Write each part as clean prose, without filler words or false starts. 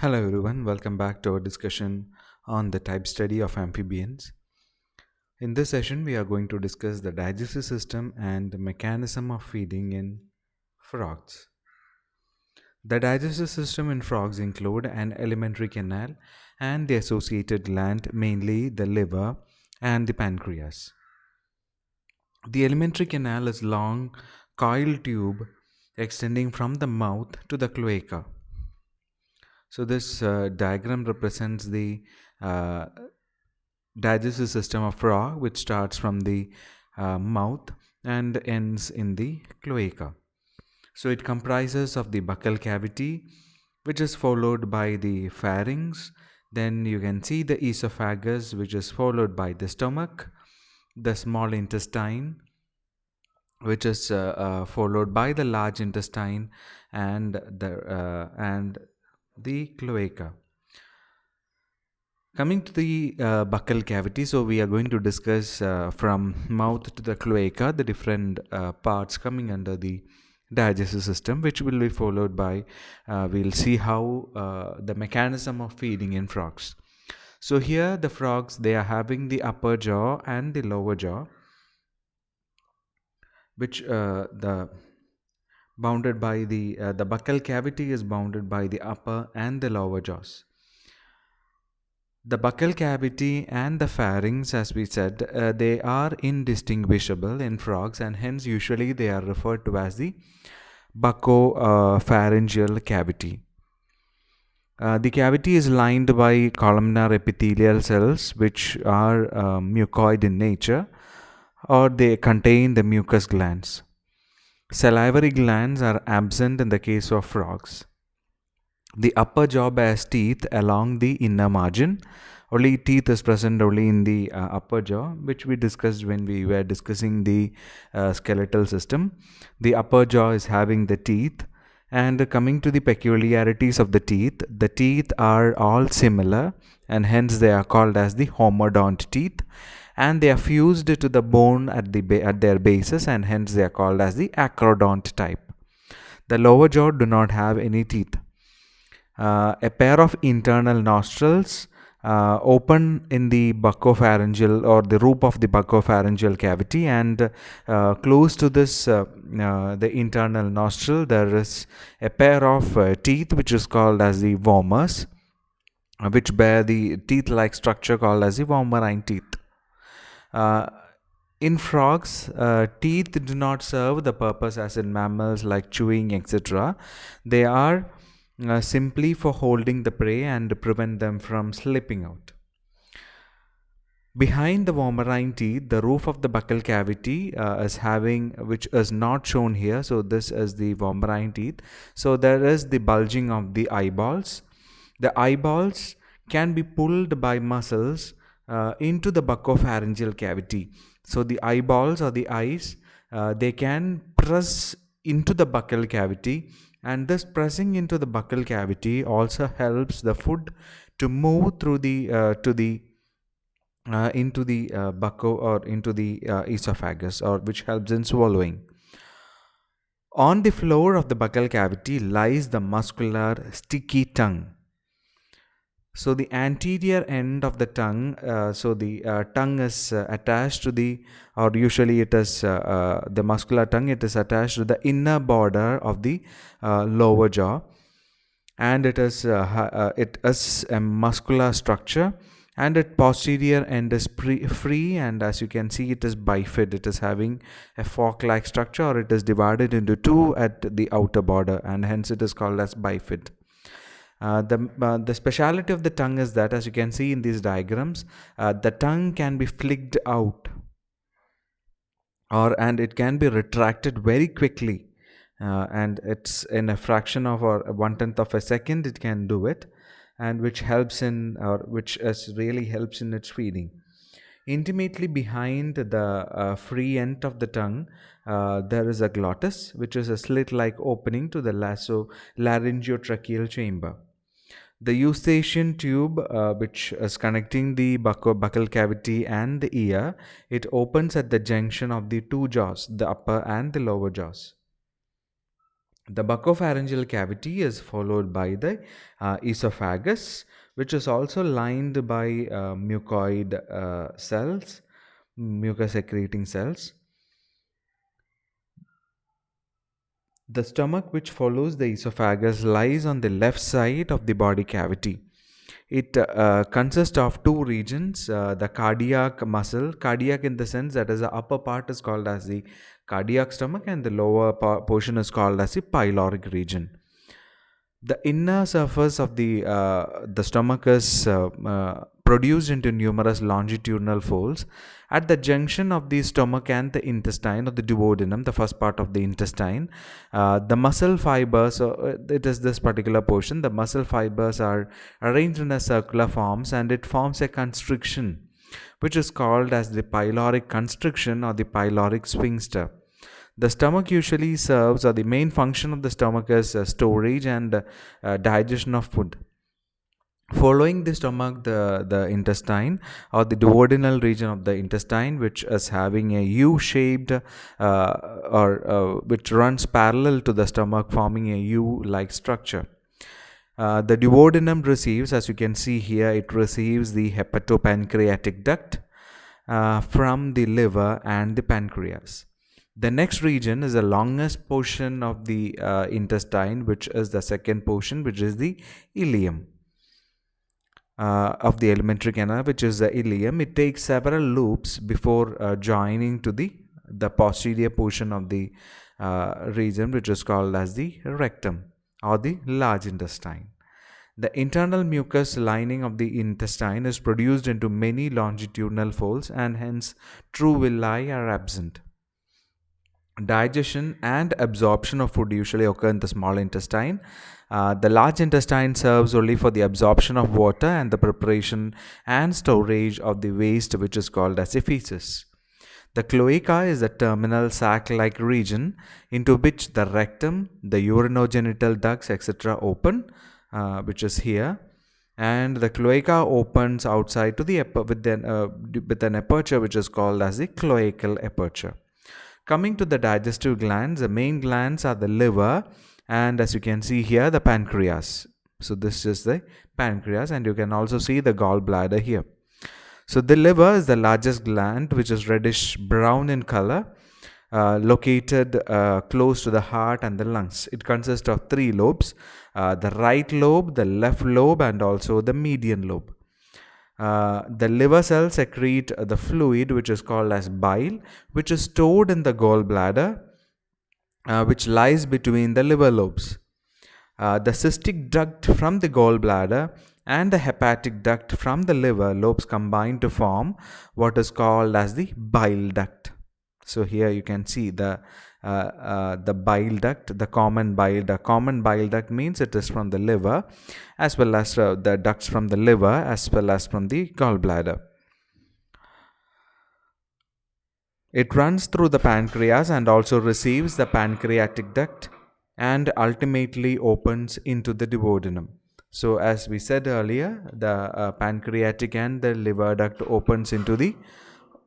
Hello everyone, welcome back to our discussion on the type study of amphibians. In this session, we are going to discuss the digestive system and the mechanism of feeding in frogs. The digestive system in frogs include an alimentary canal and the associated gland, mainly the liver and the pancreas. The alimentary canal is long coiled tube extending from the mouth to the cloaca. So this diagram represents the uh, digestive system of frog, which starts from the mouth and ends in the cloaca. So it comprises of the buccal cavity, which is followed by the pharynx. Then you can see the esophagus, which is followed by the stomach, the small intestine, which is followed by the large intestine, and the cloaca. Coming to the buccal cavity, so we are going to discuss from mouth to the cloaca the different parts coming under the digestive system, which will be followed by we'll see how the mechanism of feeding in frogs. So here the frogs, they are having the upper jaw and the lower jaw, which the bounded by the buccal cavity is bounded by the upper and the lower jaws. The buccal cavity and the pharynx, as we said, they are indistinguishable in frogs, and hence usually they are referred to as the buccopharyngeal cavity. The cavity is lined by columnar epithelial cells, which are mucoid in nature, or they contain the mucus glands. Salivary glands are absent in the case of frogs. The upper jaw bears teeth along the inner margin. Only teeth is present only in the upper jaw, which we discussed when we were discussing the skeletal system. The upper jaw is having the teeth. And coming to the peculiarities of the teeth are all similar, and hence they are called as the homodont teeth. And they are fused to the bone at their bases, and hence they are called as the acrodont type. The lower jaw do not have any teeth. A pair of internal nostrils open in the buccopharyngeal or the roof of the buccopharyngeal cavity, and close to this the internal nostril there is a pair of teeth which is called as the vomers, which bear the teeth-like structure called as the vomerine teeth. Uh, in frogs, teeth do not serve the purpose as in mammals like chewing, etc. They are simply for holding the prey and prevent them from slipping out. Behind the vomerine teeth, the roof of the buccal cavity is having, which is not shown here. So this is the vomerine teeth. So there is the bulging of the eyeballs. The eyeballs can be pulled by muscles into the buccopharyngeal cavity. So the eyeballs or the eyes, they can press into the buccal cavity, and this pressing into the buccal cavity also helps the food to move through the into the buccal or into the esophagus, or which helps in swallowing. On the floor of the buccal cavity lies the muscular sticky tongue. So the anterior end of the tongue, so the tongue is attached to the, or usually it is the muscular tongue, it is attached to the inner border of the lower jaw, and it is a muscular structure, and its posterior end is free, and as you can see it is bifid. It is having a fork-like structure, or it is divided into two at the outer border, and hence it is called as bifid. The speciality of the tongue is that, as you can see in these diagrams, the tongue can be flicked out, and it can be retracted very quickly, and it's in a fraction of or 1/10 of a second it can do it, and which helps in, or which is really helps in its feeding. Intimately behind the free end of the tongue, there is a glottis, which is a slit-like opening to the laryngeotracheal chamber. The eustachian tube, which is connecting the buccal cavity and the ear, it opens at the junction of the two jaws, the upper and the lower jaws. The buccopharyngeal cavity is followed by the esophagus, which is also lined by mucoid cells, mucus secreting cells. The stomach, which follows the esophagus, lies on the left side of the body cavity. It consists of two regions, the cardiac muscle, cardiac in the sense that is the upper part is called as the cardiac stomach and the lower portion is called as the pyloric region. The inner surface of the stomach is produced into numerous longitudinal folds at the junction of the stomach and the intestine or the duodenum, the first part of the intestine. The muscle fibers, it is this particular portion, the muscle fibers are arranged in a circular forms and it forms a constriction which is called as the pyloric constriction or the pyloric sphincter. The stomach usually serves, or the main function of the stomach is storage and digestion of food. Following the stomach, the intestine or the duodenal region of the intestine, which is having a U-shaped which runs parallel to the stomach, forming a U-like structure. The duodenum receives, as you can see here, it receives the hepatopancreatic duct from the liver and the pancreas. The next region is the longest portion of the intestine, which is the second portion, which is the ilium of the alimentary canal, which is the ilium. It takes several loops before joining to the posterior portion of the region, which is called as the rectum or the large intestine. The internal mucus lining of the intestine is produced into many longitudinal folds and hence true villi are absent. Digestion and absorption of food usually occur in the small intestine. The large intestine serves only for the absorption of water and the preparation and storage of the waste, which is called as feces. The cloaca is the terminal sac-like region into which the rectum, the urinogenital ducts, etc. open, which is here. And the cloaca opens outside to the with an aperture which is called as the cloacal aperture. Coming to the digestive glands, the main glands are the liver and, as you can see here, the pancreas. So this is the pancreas, and you can also see the gallbladder here. So the liver is the largest gland, which is reddish brown in color, located close to the heart and the lungs. It consists of three lobes, the right lobe, the left lobe, and also the median lobe. The liver cells secrete the fluid which is called as bile, which is stored in the gallbladder, which lies between the liver lobes. The cystic duct from the gallbladder and the hepatic duct from the liver lobes combine to form what is called as the bile duct. So here you can see the bile duct, the common bile duct. Common bile duct means it is from the liver, as well as the ducts from the liver, as well as from the gallbladder. It runs through the pancreas and also receives the pancreatic duct and ultimately opens into the duodenum. So as we said earlier, the pancreatic and the liver duct opens into the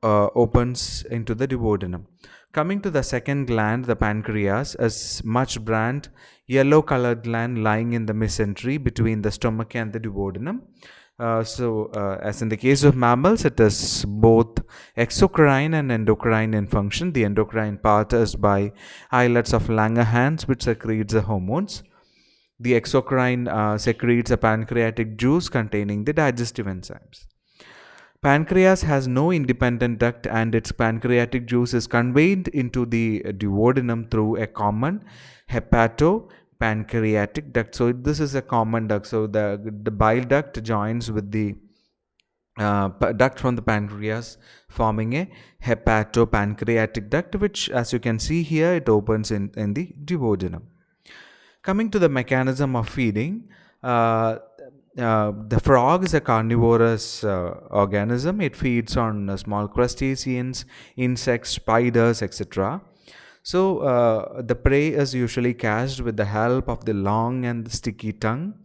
duodenum. Coming to the second gland, the pancreas, is much brand yellow colored gland lying in the mesentery between the stomach and the duodenum. As in the case of mammals, it is both exocrine and endocrine in function. The endocrine part is by islets of Langerhans, which secretes the hormones. The exocrine secretes a pancreatic juice containing the digestive enzymes. Pancreas has no independent duct and its pancreatic juice is conveyed into the duodenum through a common hepatopancreatic duct. So this is a common duct. So the bile duct joins with the duct from the pancreas, forming a hepatopancreatic duct, which, as you can see here, it opens in the duodenum. Coming to the mechanism of feeding, the frog is a carnivorous organism. It feeds on small crustaceans, insects, spiders, etc. So the prey is usually catched with the help of the long and sticky tongue.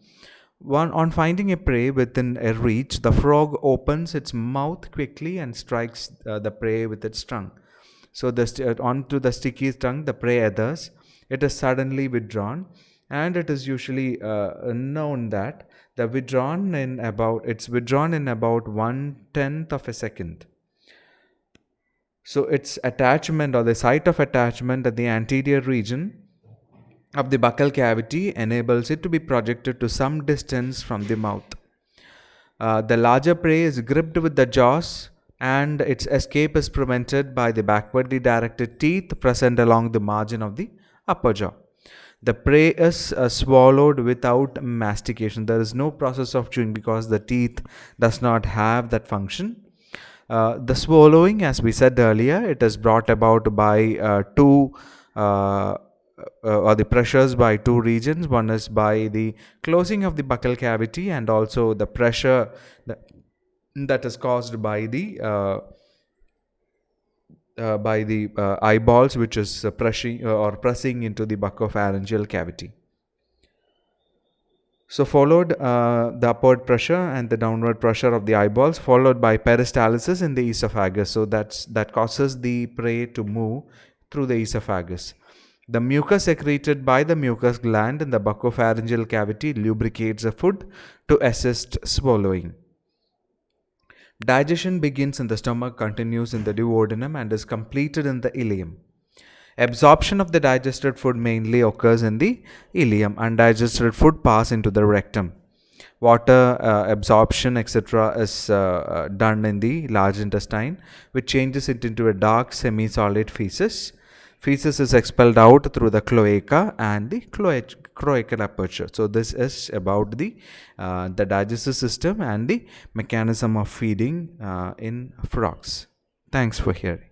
On finding a prey within a reach, the frog opens its mouth quickly and strikes the prey with its tongue. So onto the sticky tongue, the prey adheres it is suddenly withdrawn, and it is usually known that it's withdrawn in about 1/10 of a second. So its attachment, or the site of attachment at the anterior region of the buccal cavity, enables it to be projected to some distance from the mouth. The larger prey is gripped with the jaws, and its escape is prevented by the backwardly directed teeth present along the margin of the upper jaw. The prey is swallowed without mastication. There is no process of chewing because the teeth does not have that function. The swallowing, as we said earlier, it is brought about by two or the pressures by two regions. One is by the closing of the buccal cavity, and also the pressure that is caused by the eyeballs, which is pressing into the buccopharyngeal cavity. So followed the upward pressure and the downward pressure of the eyeballs, followed by peristalsis in the esophagus. So that causes the prey to move through the esophagus. The mucus secreted by the mucus gland in the buccopharyngeal cavity lubricates the food to assist swallowing. Digestion begins in the stomach, continues in the duodenum, and is completed in the ileum. Absorption of the digested food mainly occurs in the ileum. Undigested food pass into the rectum. Water absorption, etc., is done in the large intestine, which changes it into a dark semi-solid feces. Feces is expelled out through the cloaca and the cloacal aperture. So this is about the digestive system and the mechanism of feeding in frogs. Thanks for hearing.